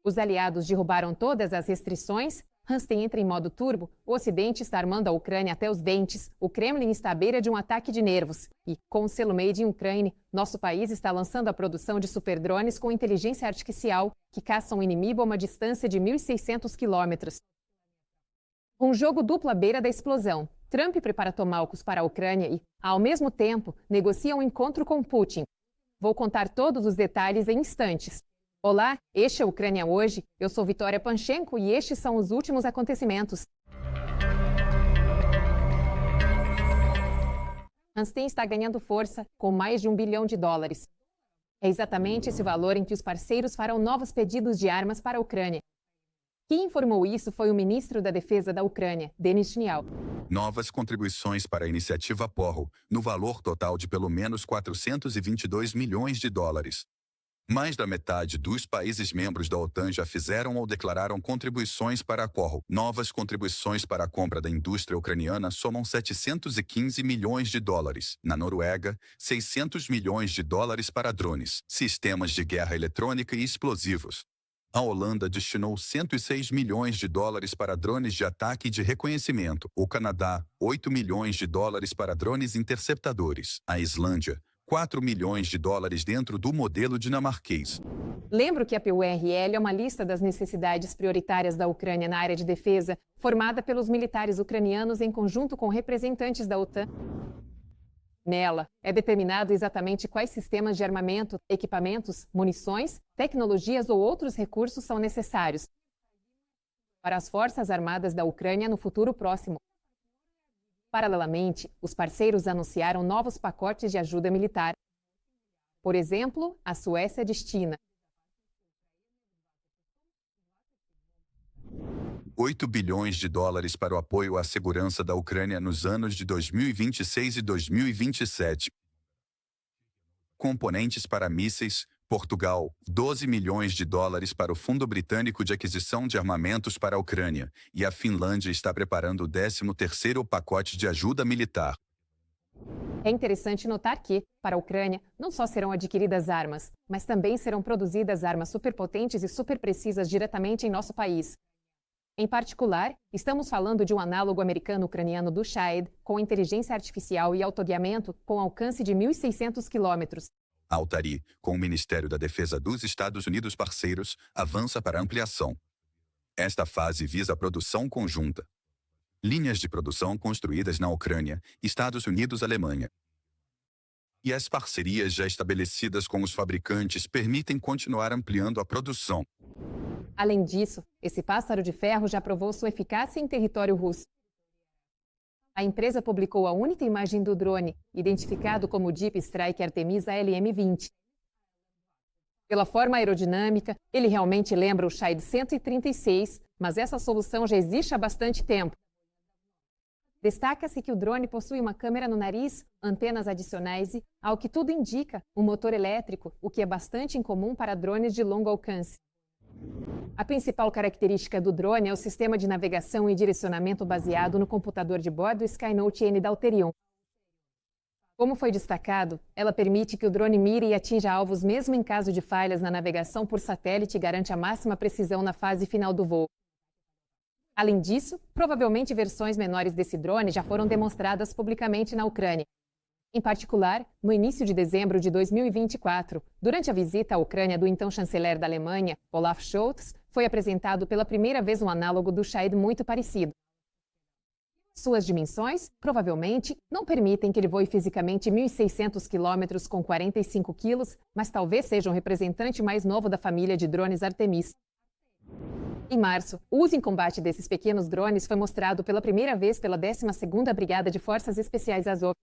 Os aliados derrubaram todas as restrições, Ramstein entra em modo turbo, o Ocidente está armando a Ucrânia até os dentes, o Kremlin está à beira de um ataque de nervos. E, com o selo Made in Ukraine, nosso país está lançando a produção de superdrones com inteligência artificial que caçam o inimigo a uma distância de 1.600 quilômetros. Um jogo duplo à beira da explosão. Trump prepara tomahawks para a Ucrânia e, ao mesmo tempo, negocia um encontro com Putin. Vou contar todos os detalhes em instantes. Olá, este é Ucrânia Hoje, eu sou Vitória Panchenko e estes são os últimos acontecimentos. Ramstein está ganhando força com mais de $1 bilhão. É exatamente esse valor em que os parceiros farão novos pedidos de armas para a Ucrânia. Quem informou isso foi o ministro da Defesa da Ucrânia, Denis Shmyhal. Novas contribuições para a iniciativa PORRO, no valor total de pelo menos $422 milhões. Mais da metade dos países membros da OTAN já fizeram ou declararam contribuições para a PORRO. Novas contribuições para a compra da indústria ucraniana somam $715 milhões. Na Noruega, $600 milhões para drones, sistemas de guerra eletrônica e explosivos. A Holanda destinou $106 milhões para drones de ataque e de reconhecimento. O Canadá, $8 milhões para drones interceptadores. A Islândia, $4 milhões dentro do modelo dinamarquês. Lembro que a PURL é uma lista das necessidades prioritárias da Ucrânia na área de defesa, formada pelos militares ucranianos em conjunto com representantes da OTAN. Nela, é determinado exatamente quais sistemas de armamento, equipamentos, munições, tecnologias ou outros recursos são necessários para as Forças Armadas da Ucrânia no futuro próximo. Paralelamente, os parceiros anunciaram novos pacotes de ajuda militar. Por exemplo, a Suécia destina $8 bilhões para o apoio à segurança da Ucrânia nos anos de 2026 e 2027. Componentes para mísseis, Portugal, $12 milhões para o Fundo Britânico de Aquisição de Armamentos para a Ucrânia, e a Finlândia está preparando o 13º pacote de ajuda militar. É interessante notar que, para a Ucrânia, não só serão adquiridas armas, mas também serão produzidas armas superpotentes e superprecisas diretamente em nosso país. Em particular, estamos falando de um análogo americano-ucraniano do Shahed, com inteligência artificial e autoguiamento com alcance de 1.600 quilômetros. A Altari, com o Ministério da Defesa dos Estados Unidos parceiros, avança para ampliação. Esta fase visa a produção conjunta. Linhas de produção construídas na Ucrânia, Estados Unidos e Alemanha. E as parcerias já estabelecidas com os fabricantes permitem continuar ampliando a produção. Além disso, esse pássaro de ferro já provou sua eficácia em território russo. A empresa publicou a única imagem do drone, identificado como Deep Strike Artemisa LM-20. Pela forma aerodinâmica, ele realmente lembra o Shahed 136, mas essa solução já existe há bastante tempo. Destaca-se que o drone possui uma câmera no nariz, antenas adicionais e, ao que tudo indica, um motor elétrico, o que é bastante incomum para drones de longo alcance. A principal característica do drone é o sistema de navegação e direcionamento baseado no computador de bordo Skynote N da Alterion. Como foi destacado, ela permite que o drone mire e atinja alvos mesmo em caso de falhas na navegação por satélite e garante a máxima precisão na fase final do voo. Além disso, provavelmente versões menores desse drone já foram demonstradas publicamente na Ucrânia. Em particular, no início de dezembro de 2024, durante a visita à Ucrânia do então chanceler da Alemanha, Olaf Scholz, foi apresentado pela primeira vez um análogo do Shahed muito parecido. Suas dimensões, provavelmente, não permitem que ele voe fisicamente 1.600 km com 45 kg, mas talvez seja um representante mais novo da família de drones Artemis. Em março, o uso em combate desses pequenos drones foi mostrado pela primeira vez pela 12ª Brigada de Forças Especiais Azov.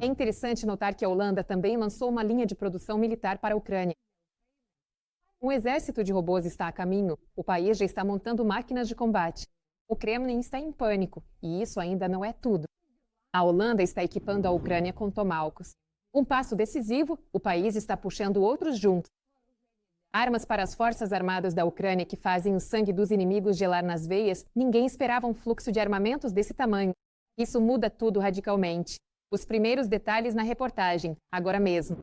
É interessante notar que a Holanda também lançou uma linha de produção militar para a Ucrânia. Um exército de robôs está a caminho. O país já está montando máquinas de combate. O Kremlin está em pânico, e isso ainda não é tudo. A Holanda está equipando a Ucrânia com Tomahawks. Um passo decisivo, o país está puxando outros juntos. Armas para as forças armadas da Ucrânia que fazem o sangue dos inimigos gelar nas veias, ninguém esperava um fluxo de armamentos desse tamanho. Isso muda tudo radicalmente. Os primeiros detalhes na reportagem, agora mesmo.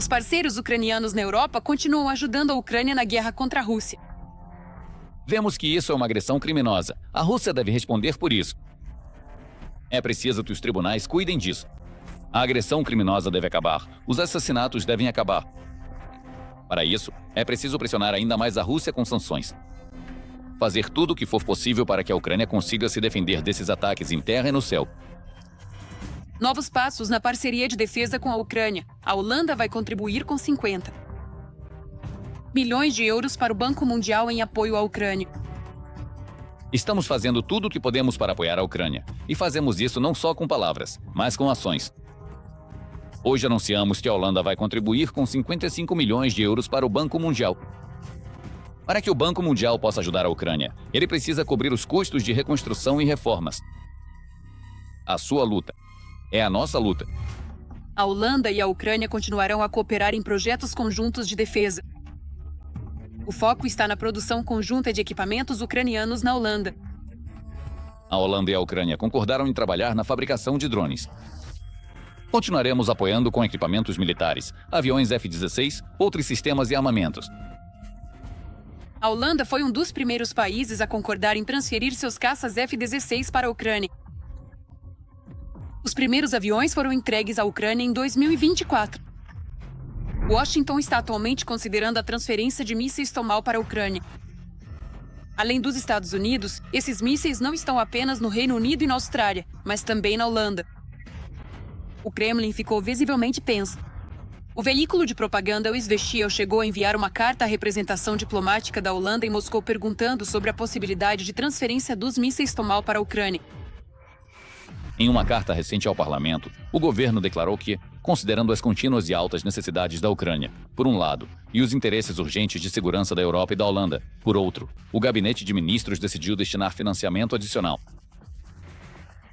Os parceiros ucranianos na Europa continuam ajudando a Ucrânia na guerra contra a Rússia. Vemos que isso é uma agressão criminosa. A Rússia deve responder por isso. É preciso que os tribunais cuidem disso. A agressão criminosa deve acabar. Os assassinatos devem acabar. Para isso, é preciso pressionar ainda mais a Rússia com sanções. Fazer tudo o que for possível para que a Ucrânia consiga se defender desses ataques em terra e no céu. Novos passos na parceria de defesa com a Ucrânia. A Holanda vai contribuir com 50 milhões de euros para o Banco Mundial em apoio à Ucrânia. Estamos fazendo tudo o que podemos para apoiar a Ucrânia. E fazemos isso não só com palavras, mas com ações. Hoje anunciamos que a Holanda vai contribuir com 55 milhões de euros para o Banco Mundial. Para que o Banco Mundial possa ajudar a Ucrânia, ele precisa cobrir os custos de reconstrução e reformas. A sua luta é a nossa luta. A Holanda e a Ucrânia continuarão a cooperar em projetos conjuntos de defesa. O foco está na produção conjunta de equipamentos ucranianos na Holanda. A Holanda e a Ucrânia concordaram em trabalhar na fabricação de drones. Continuaremos apoiando com equipamentos militares, aviões F-16, outros sistemas e armamentos. A Holanda foi um dos primeiros países a concordar em transferir seus caças F-16 para a Ucrânia. Os primeiros aviões foram entregues à Ucrânia em 2024. Washington está atualmente considerando a transferência de mísseis Tomahawk para a Ucrânia. Além dos Estados Unidos, esses mísseis não estão apenas no Reino Unido e na Austrália, mas também na Holanda. O Kremlin ficou visivelmente tenso. O veículo de propaganda O Izvestia chegou a enviar uma carta à representação diplomática da Holanda em Moscou perguntando sobre a possibilidade de transferência dos mísseis Tomahawk para a Ucrânia. Em uma carta recente ao parlamento, o governo declarou que, considerando as contínuas e altas necessidades da Ucrânia, por um lado, e os interesses urgentes de segurança da Europa e da Holanda, por outro, o gabinete de ministros decidiu destinar financiamento adicional.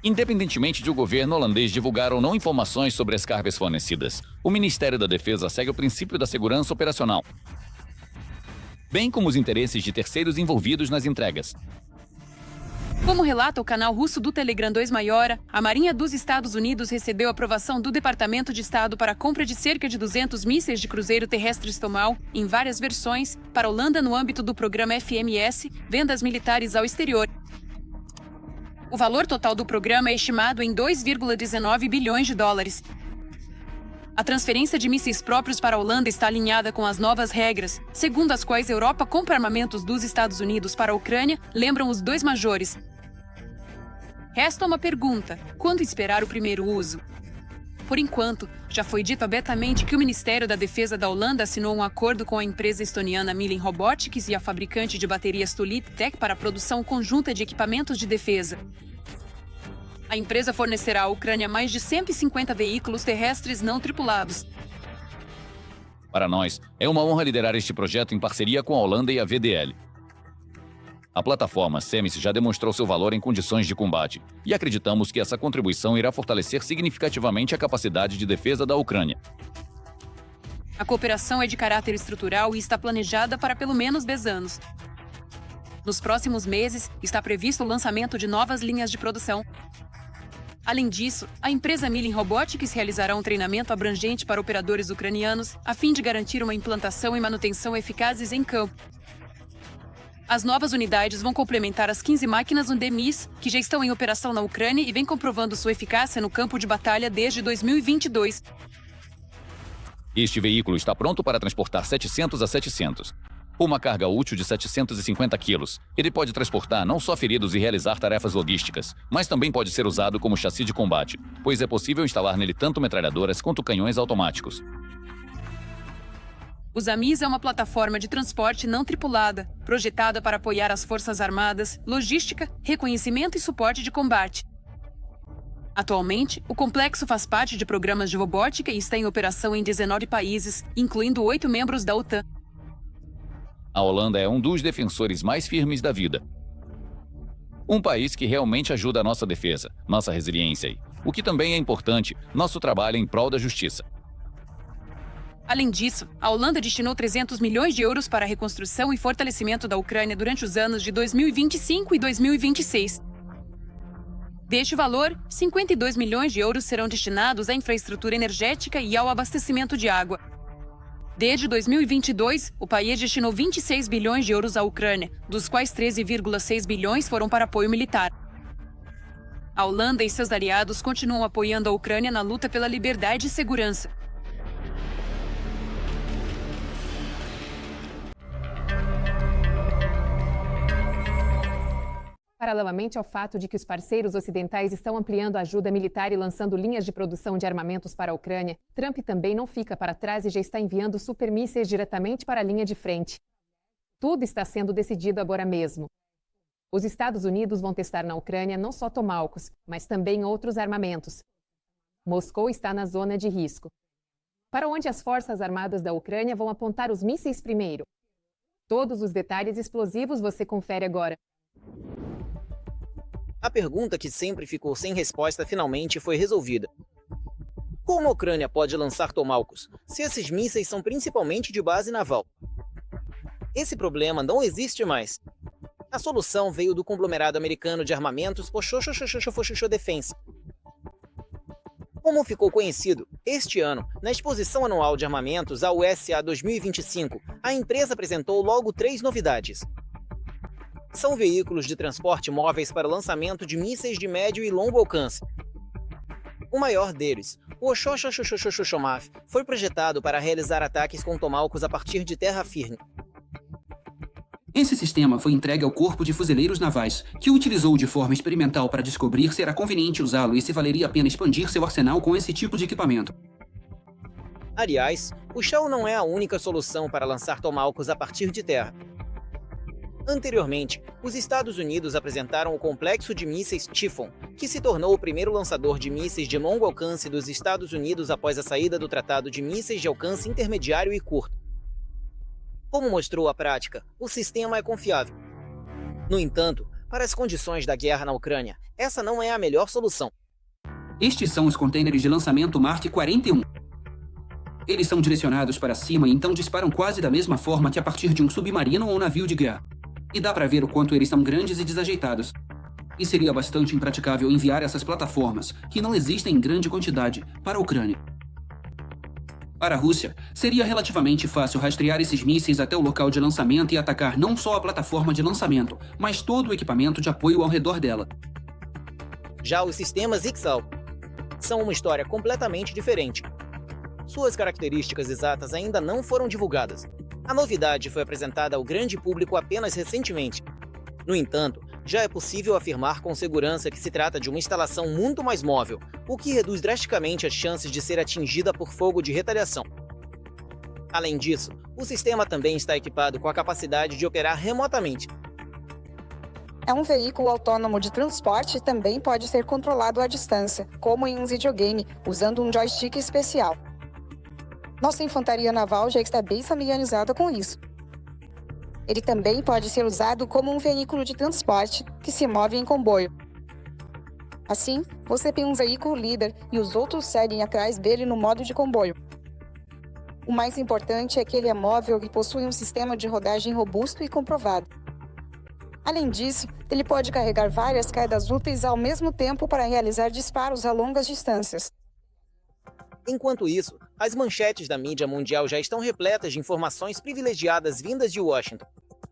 Independentemente de o governo holandês divulgar ou não informações sobre as cargas fornecidas, o Ministério da Defesa segue o princípio da segurança operacional, bem como os interesses de terceiros envolvidos nas entregas. Como relata o canal russo do Telegram 2 Maiora, a Marinha dos Estados Unidos recebeu aprovação do Departamento de Estado para a compra de cerca de 200 mísseis de cruzeiro terrestres Tomahawk em várias versões para a Holanda no âmbito do programa FMS, Vendas Militares ao Exterior. O valor total do programa é estimado em 2,19 bilhões de dólares. A transferência de mísseis próprios para a Holanda está alinhada com as novas regras, segundo as quais a Europa compra armamentos dos Estados Unidos para a Ucrânia, lembram os dois majores. Resta uma pergunta: quando esperar o primeiro uso? Por enquanto, já foi dito abertamente que o Ministério da Defesa da Holanda assinou um acordo com a empresa estoniana Millen Robotics e a fabricante de baterias Tulip Tech para a produção conjunta de equipamentos de defesa. A empresa fornecerá à Ucrânia mais de 150 veículos terrestres não tripulados. Para nós, é uma honra liderar este projeto em parceria com a Holanda e a VDL. A plataforma SEMIS já demonstrou seu valor em condições de combate, e acreditamos que essa contribuição irá fortalecer significativamente a capacidade de defesa da Ucrânia. A cooperação é de caráter estrutural e está planejada para pelo menos 10 anos. Nos próximos meses, está previsto o lançamento de novas linhas de produção. Além disso, a empresa Millen Robotics realizará um treinamento abrangente para operadores ucranianos, a fim de garantir uma implantação e manutenção eficazes em campo. As novas unidades vão complementar as 15 máquinas UNDEMIS, que já estão em operação na Ucrânia e vêm comprovando sua eficácia no campo de batalha desde 2022. Este veículo está pronto para transportar 700 a 700. Uma carga útil de 750 quilos. Ele pode transportar não só feridos e realizar tarefas logísticas, mas também pode ser usado como chassi de combate, pois é possível instalar nele tanto metralhadoras quanto canhões automáticos. O ZAMIS é uma plataforma de transporte não tripulada, projetada para apoiar as Forças Armadas, logística, reconhecimento e suporte de combate. Atualmente, o complexo faz parte de programas de robótica e está em operação em 19 países, incluindo 8 membros da OTAN. A Holanda é um dos defensores mais firmes da vida. Um país que realmente ajuda a nossa defesa, nossa resiliência e, o que também é importante, nosso trabalho em prol da justiça. Além disso, a Holanda destinou 300 milhões de euros para a reconstrução e fortalecimento da Ucrânia durante os anos de 2025 e 2026. Deste valor, 52 milhões de euros serão destinados à infraestrutura energética e ao abastecimento de água. Desde 2022, o país destinou 26 bilhões de euros à Ucrânia, dos quais 13,6 bilhões foram para apoio militar. A Holanda e seus aliados continuam apoiando a Ucrânia na luta pela liberdade e segurança. Paralelamente ao fato de que os parceiros ocidentais estão ampliando a ajuda militar e lançando linhas de produção de armamentos para a Ucrânia, Trump também não fica para trás e já está enviando supermísseis diretamente para a linha de frente. Tudo está sendo decidido agora mesmo. Os Estados Unidos vão testar na Ucrânia não só Tomahawks, mas também outros armamentos. Moscou está na zona de risco. Para onde as forças armadas da Ucrânia vão apontar os mísseis primeiro? Todos os detalhes explosivos você confere agora. A pergunta que sempre ficou sem resposta finalmente foi resolvida. Como a Ucrânia pode lançar Tomahawks, se esses mísseis são principalmente de base naval? Esse problema não existe mais. A solução veio do conglomerado americano de armamentos Oshkosh Defense. Como ficou conhecido, este ano, na exposição anual de armamentos, a USA 2025, a empresa apresentou logo 3 novidades. São veículos de transporte móveis para o lançamento de mísseis de médio e longo alcance. O maior deles, o Oshkosh, foi projetado para realizar ataques com Tomahawks a partir de terra firme. Esse sistema foi entregue ao Corpo de Fuzileiros Navais, que o utilizou de forma experimental para descobrir se era conveniente usá-lo e se valeria a pena expandir seu arsenal com esse tipo de equipamento. Aliás, o Shell não é a única solução para lançar Tomahawks a partir de terra. Anteriormente, os Estados Unidos apresentaram o complexo de mísseis Typhoon, que se tornou o primeiro lançador de mísseis de longo alcance dos Estados Unidos após a saída do Tratado de Mísseis de Alcance Intermediário e Curto. Como mostrou a prática, o sistema é confiável. No entanto, para as condições da guerra na Ucrânia, essa não é a melhor solução. Estes são os contêineres de lançamento Mark 41. Eles são direcionados para cima e então disparam quase da mesma forma que a partir de um submarino ou navio de guerra. E dá para ver o quanto eles são grandes e desajeitados. E seria bastante impraticável enviar essas plataformas, que não existem em grande quantidade, para a Ucrânia. Para a Rússia, seria relativamente fácil rastrear esses mísseis até o local de lançamento e atacar não só a plataforma de lançamento, mas todo o equipamento de apoio ao redor dela. Já os sistemas Ixal são uma história completamente diferente. Suas características exatas ainda não foram divulgadas. A novidade foi apresentada ao grande público apenas recentemente. No entanto, já é possível afirmar com segurança que se trata de uma instalação muito mais móvel, o que reduz drasticamente as chances de ser atingida por fogo de retaliação. Além disso, o sistema também está equipado com a capacidade de operar remotamente. É um veículo autônomo de transporte e também pode ser controlado à distância, como em um videogame, usando um joystick especial. Nossa infantaria naval já está bem familiarizada com isso. Ele também pode ser usado como um veículo de transporte que se move em comboio. Assim, você tem um veículo líder e os outros seguem atrás dele no modo de comboio. O mais importante é que ele é móvel e possui um sistema de rodagem robusto e comprovado. Além disso, ele pode carregar várias cargas úteis ao mesmo tempo para realizar disparos a longas distâncias. Enquanto isso, as manchetes da mídia mundial já estão repletas de informações privilegiadas vindas de Washington.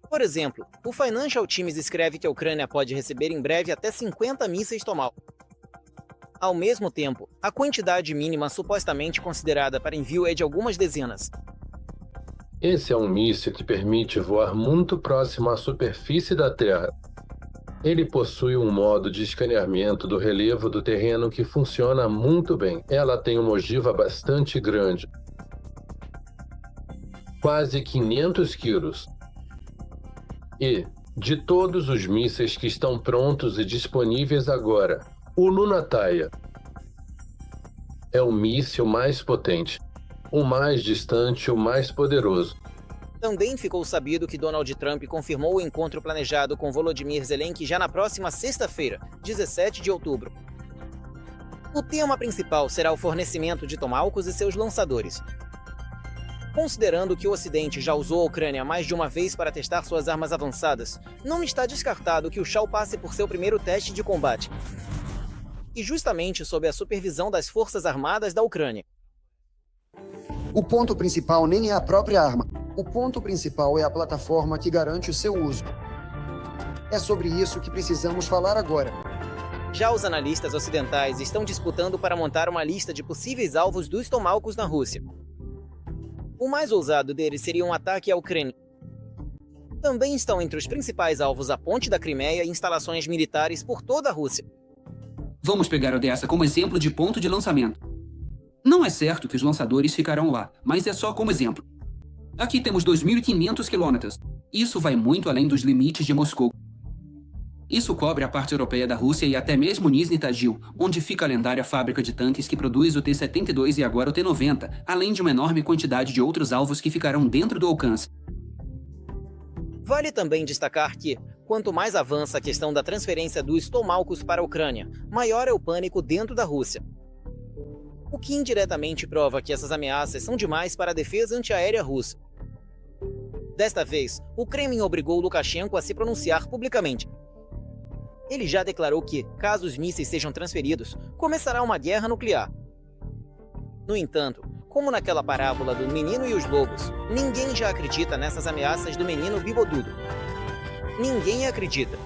Por exemplo, o Financial Times escreve que a Ucrânia pode receber em breve até 50 mísseis Tomahawk. Ao mesmo tempo, a quantidade mínima supostamente considerada para envio é de algumas dezenas. Esse é um míssil que permite voar muito próximo à superfície da Terra. Ele possui um modo de escaneamento do relevo do terreno que funciona muito bem. Ela tem uma ogiva bastante grande, quase 500 quilos. E, de todos os mísseis que estão prontos e disponíveis agora, o Lunataya é o míssil mais potente, o mais distante e o mais poderoso. Também ficou sabido que Donald Trump confirmou o encontro planejado com Volodymyr Zelensky já na próxima sexta-feira, 17 de outubro. O tema principal será o fornecimento de Tomahawks e seus lançadores. Considerando que o Ocidente já usou a Ucrânia mais de uma vez para testar suas armas avançadas, não está descartado que o Shao passe por seu primeiro teste de combate. E justamente sob a supervisão das Forças Armadas da Ucrânia. O ponto principal nem é a própria arma. O ponto principal é a plataforma que garante o seu uso. É sobre isso que precisamos falar agora. Já os analistas ocidentais estão disputando para montar uma lista de possíveis alvos dos Tomahawks na Rússia. O mais ousado deles seria um ataque à Ucrânia. Também estão entre os principais alvos a ponte da Crimeia e instalações militares por toda a Rússia. Vamos pegar Odessa como exemplo de ponto de lançamento. Não é certo que os lançadores ficarão lá, mas é só como exemplo. Aqui temos 2.500 quilômetros. Isso vai muito além dos limites de Moscou. Isso cobre a parte europeia da Rússia e até mesmo Nizhny Tagil, onde fica a lendária fábrica de tanques que produz o T-72 e agora o T-90, além de uma enorme quantidade de outros alvos que ficarão dentro do alcance. Vale também destacar que, quanto mais avança a questão da transferência dos Tomahawks para a Ucrânia, maior é o pânico dentro da Rússia. O que indiretamente prova que essas ameaças são demais para a defesa antiaérea russa. Desta vez, o Kremlin obrigou Lukashenko a se pronunciar publicamente. Ele já declarou que, caso os mísseis sejam transferidos, começará uma guerra nuclear. No entanto, como naquela parábola do menino e os lobos, ninguém já acredita nessas ameaças do menino bigodudo. Ninguém acredita.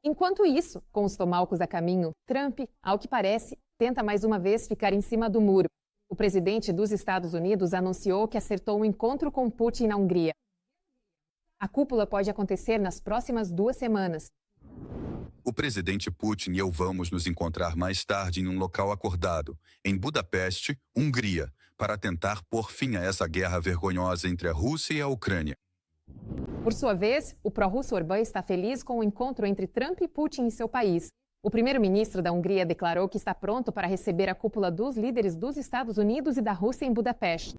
Enquanto isso, com os Tomahawks a caminho, Trump, ao que parece, tenta mais uma vez ficar em cima do muro. O presidente dos Estados Unidos anunciou que acertou um encontro com Putin na Hungria. A cúpula pode acontecer nas próximas 2 semanas. O presidente Putin e eu vamos nos encontrar mais tarde em um local acordado, em Budapeste, Hungria, para tentar pôr fim a essa guerra vergonhosa entre a Rússia e a Ucrânia. Por sua vez, o pró-russo Orbán está feliz com o encontro entre Trump e Putin em seu país. O primeiro-ministro da Hungria declarou que está pronto para receber a cúpula dos líderes dos Estados Unidos e da Rússia em Budapeste.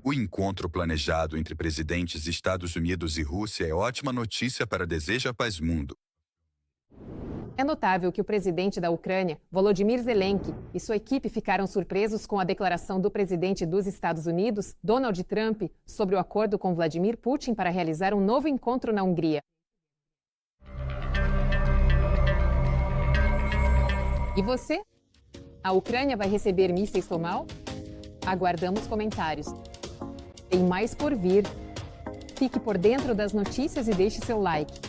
O encontro planejado entre presidentes Estados Unidos e Rússia é ótima notícia para Deseja Paz Mundo. É notável que o presidente da Ucrânia, Volodymyr Zelensky, e sua equipe ficaram surpresos com a declaração do presidente dos Estados Unidos, Donald Trump, sobre o acordo com Vladimir Putin para realizar um novo encontro na Hungria. E você? A Ucrânia vai receber mísseis Tomahawk? Aguardamos comentários. Tem mais por vir. Fique por dentro das notícias e deixe seu like.